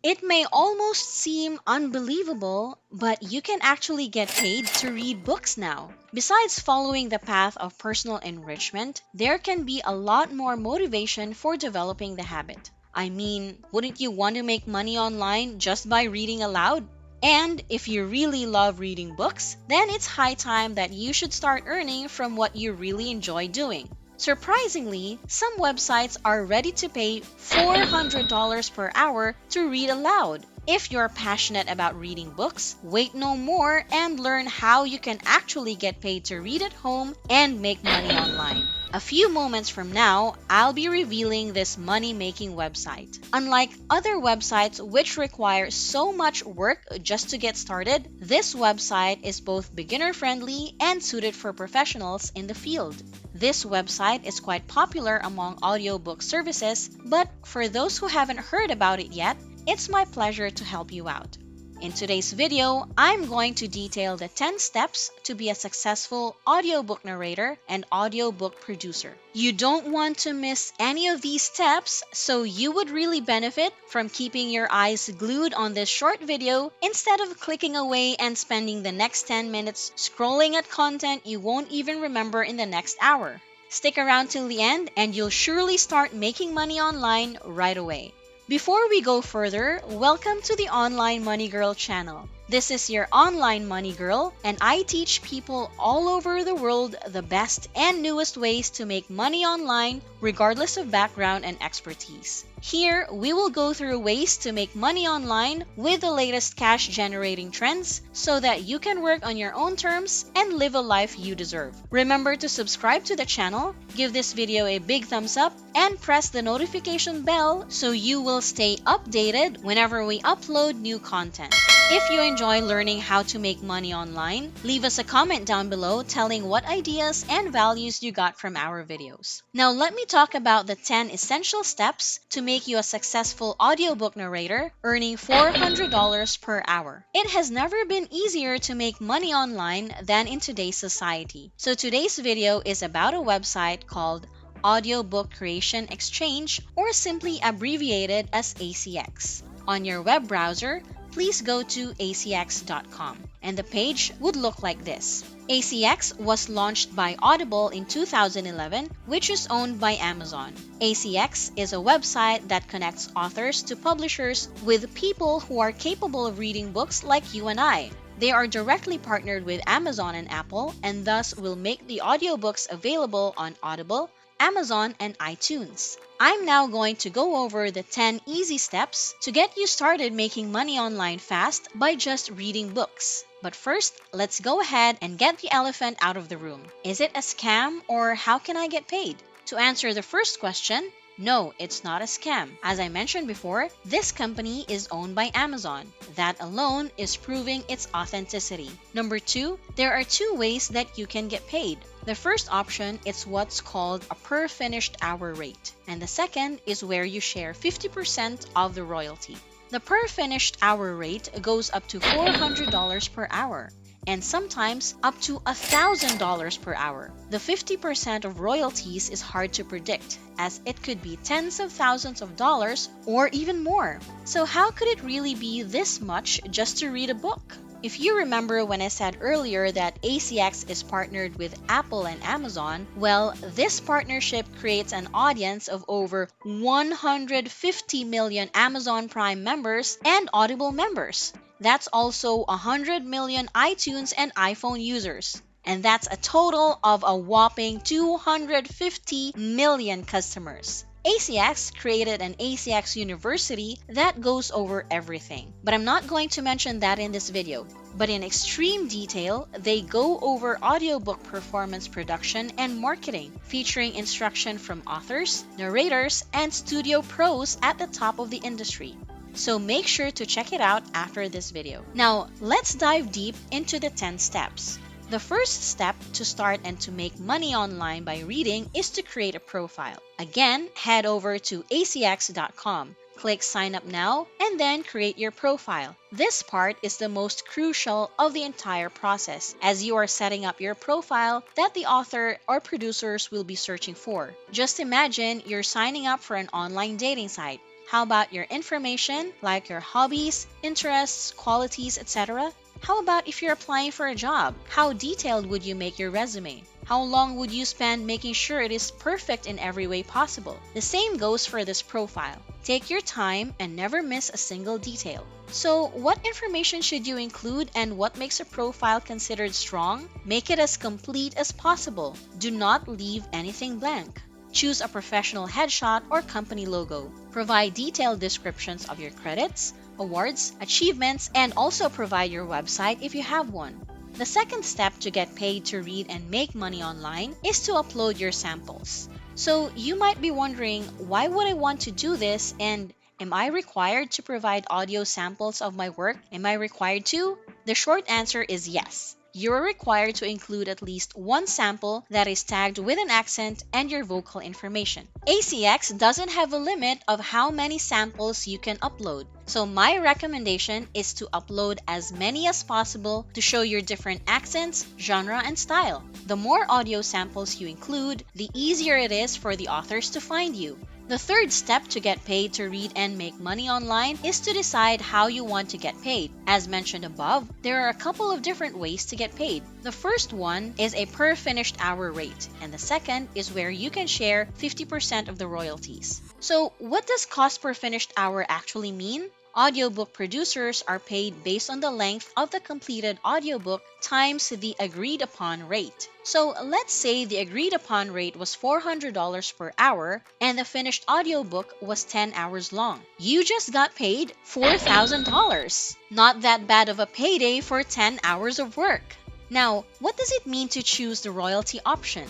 It may almost seem unbelievable, but you can actually get paid to read books now. Besides following the path of personal enrichment, there can be a lot more motivation for developing the habit. I mean, wouldn't you want to make money online just by reading aloud? And if you really love reading books, then it's high time that you should start earning from what you really enjoy doing. Surprisingly, some websites are ready to pay $400 per hour to read aloud. If you're passionate about reading books, wait no more and learn how you can actually get paid to read at home and make money online. A few moments from now, I'll be revealing this money-making website. Unlike other websites which require so much work just to get started, this website is both beginner-friendly and suited for professionals in the field. This website is quite popular among audiobook services, but for those who haven't heard about it yet, it's my pleasure to help you out. In today's video, I'm going to detail the 10 steps to be a successful audiobook narrator and audiobook producer. You don't want to miss any of these steps, so you would really benefit from keeping your eyes glued on this short video instead of clicking away and spending the next 10 minutes scrolling at content you won't even remember in the next hour. Stick around till the end and you'll surely start making money online right away. Before we go further, welcome to the Online Money Girl channel. This is your online money girl, and I teach people all over the world the best and newest ways to make money online, regardless of background and expertise. Here, we will go through ways to make money online with the latest cash-generating trends so that you can work on your own terms and live a life you deserve. Remember to subscribe to the channel, give this video a big thumbs up, and press the notification bell so you will stay updated whenever we upload new content. If you enjoy learning how to make money online, leave us a comment down below telling what ideas and values you got from our videos. Now let me talk about the 10 essential steps to make you a successful audiobook narrator earning $400 per hour. It has never been easier to make money online than in today's society. So today's video is about a website called Audiobook Creation Exchange, or simply abbreviated as ACX. On your web browser, please go to acx.com, and the page would look like this. ACX was launched by Audible in 2011, which is owned by Amazon. ACX is a website that connects authors to publishers with people who are capable of reading books like you and I. They are directly partnered with Amazon and Apple, and thus will make the audiobooks available on Audible, Amazon, and iTunes. I'm now going to go over the 10 easy steps to get you started making money online fast by just reading books. But first, let's go ahead and get the elephant out of the room. Is it a scam, or how can I get paid? To answer the first question, no, it's not a scam. As I mentioned before, this company is owned by Amazon. That alone is proving its authenticity. Number 2, there are 2 ways that you can get paid. The first option is what's called a per finished hour rate, and the second is where you share 50% of the royalty. The per finished hour rate goes up to $400 per hour, and sometimes up to $1,000 per hour. The 50% of royalties is hard to predict, as it could be tens of thousands of dollars or even more. So how could it really be this much just to read a book? If you remember when I said earlier that ACX is partnered with Apple and Amazon, well, this partnership creates an audience of over 150 million Amazon Prime members and Audible members. That's also 100 million iTunes and iPhone users. And that's a total of a whopping 250 million customers. ACX created an ACX University that goes over everything. But I'm not going to mention that in this video. But in extreme detail, they go over audiobook performance production and marketing, featuring instruction from authors, narrators, and studio pros at the top of the industry. So make sure to check it out after this video. Now, let's dive deep into the 10 steps. The first step to start and to make money online by reading is to create a profile. Again, head over to acx.com, click sign up now, and then create your profile. This part is the most crucial of the entire process, as you are setting up your profile that the author or producers will be searching for. Just imagine you're signing up for an online dating site. How about your information, like your hobbies, interests, qualities, etc.? How about if you're applying for a job? How detailed would you make your resume? How long would you spend making sure it is perfect in every way possible? The same goes for this profile. Take your time and never miss a single detail. So, what information should you include and what makes a profile considered strong? Make it as complete as possible. Do not leave anything blank. Choose a professional headshot or company logo. Provide detailed descriptions of your credits, awards, achievements, and also provide your website if you have one. The second step to get paid to read and make money online is to upload your samples. So you might be wondering, why would I want to do this, and am I required to provide audio samples of my work? Am I required to? The short answer is yes. You are required to include at least one sample that is tagged with an accent and your vocal information. ACX doesn't have a limit of how many samples you can upload, so my recommendation is to upload as many as possible to show your different accents, genre, and style. The more audio samples you include, the easier it is for the authors to find you. The third step to get paid to read and make money online is to decide how you want to get paid. As mentioned above, there are a couple of different ways to get paid. The first one is a per finished hour rate, and the second is where you can share 50% of the royalties. So, what does cost per finished hour actually mean? Audiobook producers are paid based on the length of the completed audiobook times the agreed upon rate. So let's say the agreed upon rate was $400 per hour and the finished audiobook was 10 hours long. You just got paid $4,000. Not that bad of a payday for 10 hours of work. Now, what does it mean to choose the royalty option?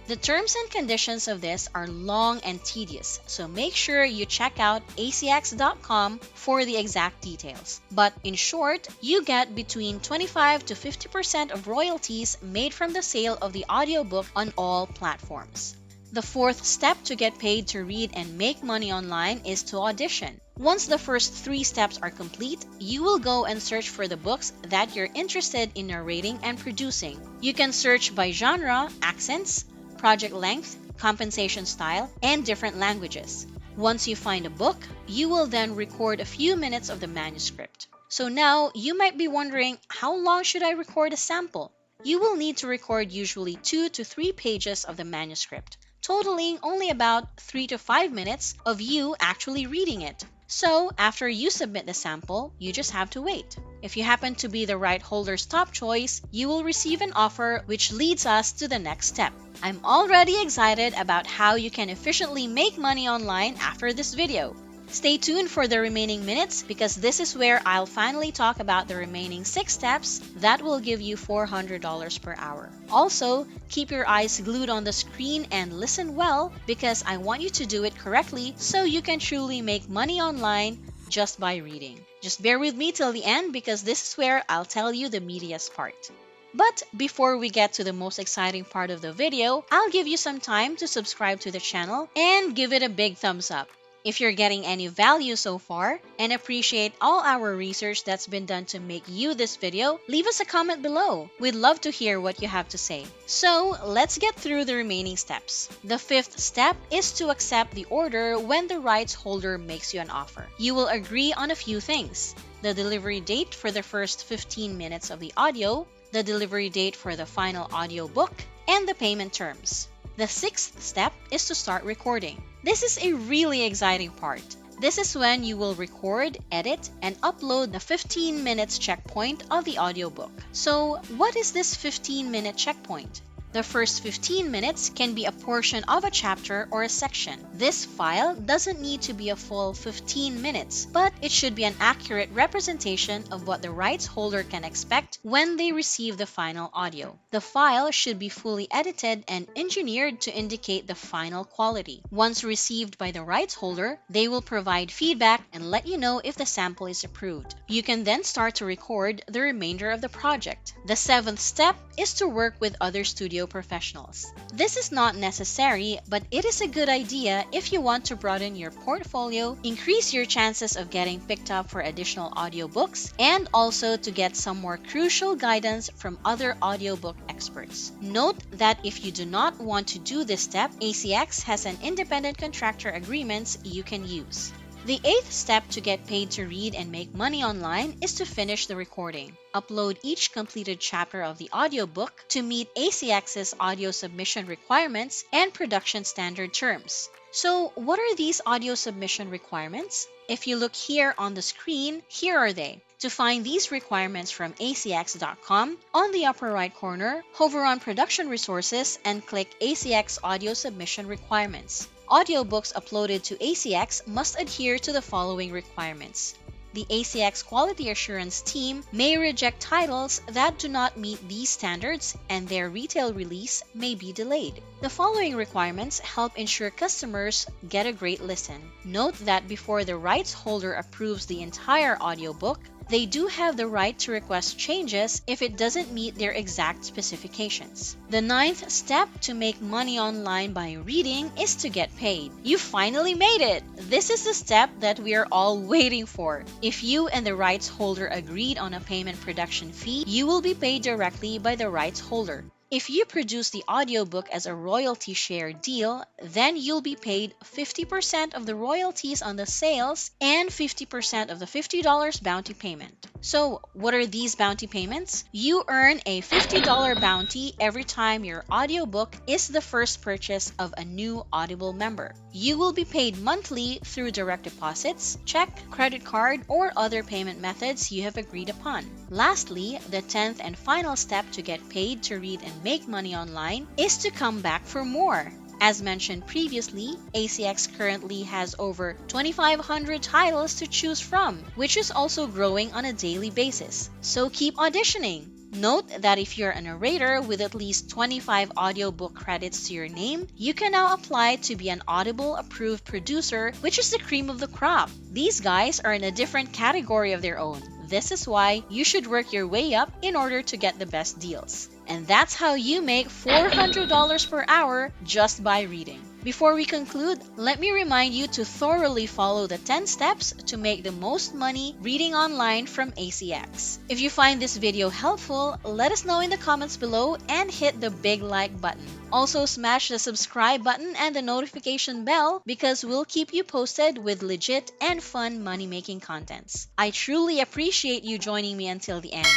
The terms and conditions of this are long and tedious, so make sure you check out acx.com for the exact details. But in short, you get between 25 to 50% of royalties made from the sale of the audiobook on all platforms. The fourth step to get paid to read and make money online is to audition. Once the first 3 steps are complete, you will go and search for the books that you're interested in narrating and producing. You can search by genre, accents, project length, compensation style, and different languages. Once you find a book, you will then record a few minutes of the manuscript. So now, you might be wondering, how long should I record a sample? You will need to record usually 2 to 3 pages of the manuscript, totaling only about 3 to 5 minutes of you actually reading it. So, after you submit the sample, you just have to wait. If you happen to be the right holder's top choice, you will receive an offer, which leads us to the next step. I'm already excited about how you can efficiently make money online after this video. Stay tuned for the remaining minutes because this is where I'll finally talk about the remaining 6 steps that will give you $400 per hour. Also, keep your eyes glued on the screen and listen well because I want you to do it correctly so you can truly make money online just by reading. Just bear with me till the end because this is where I'll tell you the meatiest part. But before we get to the most exciting part of the video, I'll give you some time to subscribe to the channel and give it a big thumbs up. If you're getting any value so far and appreciate all our research that's been done to make you this video, leave us a comment below. We'd love to hear what you have to say. So let's get through the remaining steps. The 5th step is to accept the order when the rights holder makes you an offer. You will agree on a few things: the delivery date for the first 15 minutes of the audio, the delivery date for the final audiobook, and the payment terms. The 6th step is to start recording. This is a really exciting part. This is when you will record, edit, and upload the 15 minutes checkpoint of the audiobook. So, what is this 15-minute checkpoint? The first 15 minutes can be a portion of a chapter or a section. This file doesn't need to be a full 15 minutes, but it should be an accurate representation of what the rights holder can expect when they receive the final audio. The file should be fully edited and engineered to indicate the final quality. Once received by the rights holder, they will provide feedback and let you know if the sample is approved. You can then start to record the remainder of the project. The 7th step is to work with other studio professionals. This is not necessary, but it is a good idea if you want to broaden your portfolio, increase your chances of getting picked up for additional audiobooks, and also to get some more crucial guidance from other audiobook experts. Note that if you do not want to do this step, ACX has an independent contractor agreements you can use. The eighth step to get paid to read and make money online is to finish the recording. Upload each completed chapter of the audiobook to meet ACX's audio submission requirements and production standard terms. So, what are these audio submission requirements? If you look here on the screen, here are they. To find these requirements from acx.com, on the upper right corner, hover on Production Resources and click ACX Audio Submission Requirements. Audiobooks uploaded to ACX must adhere to the following requirements. The ACX Quality Assurance team may reject titles that do not meet these standards, and their retail release may be delayed. The following requirements help ensure customers get a great listen. Note that before the rights holder approves the entire audiobook, they do have the right to request changes if it doesn't meet their exact specifications. The ninth step to make money online by reading is to get paid. You finally made it! This is the step that we are all waiting for. If you and the rights holder agreed on a payment production fee, you will be paid directly by the rights holder. If you produce the audiobook as a royalty share deal, then you'll be paid 50% of the royalties on the sales and 50% of the $50 bounty payment. So, what are these bounty payments? You earn a $50 bounty every time your audiobook is the first purchase of a new Audible member. You will be paid monthly through direct deposits, check, credit card, or other payment methods you have agreed upon. Lastly, the 10th and final step to get paid to read and make money online is to come back for more. As mentioned previously, ACX currently has over 2,500 titles to choose from, which is also growing on a daily basis. So keep auditioning! Note that if you're a narrator with at least 25 audiobook credits to your name, you can now apply to be an Audible approved producer, which is the cream of the crop. These guys are in a different category of their own. This is why you should work your way up in order to get the best deals. And that's how you make $400 per hour just by reading. Before we conclude, let me remind you to thoroughly follow the 10 steps to make the most money reading online from ACX. If you find this video helpful, let us know in the comments below and hit the big like button. Also, smash the subscribe button and the notification bell because we'll keep you posted with legit and fun money-making contents. I truly appreciate you joining me until the end.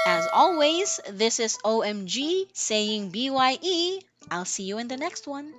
As always, this is OMG saying BYE. I'll see you in the next one.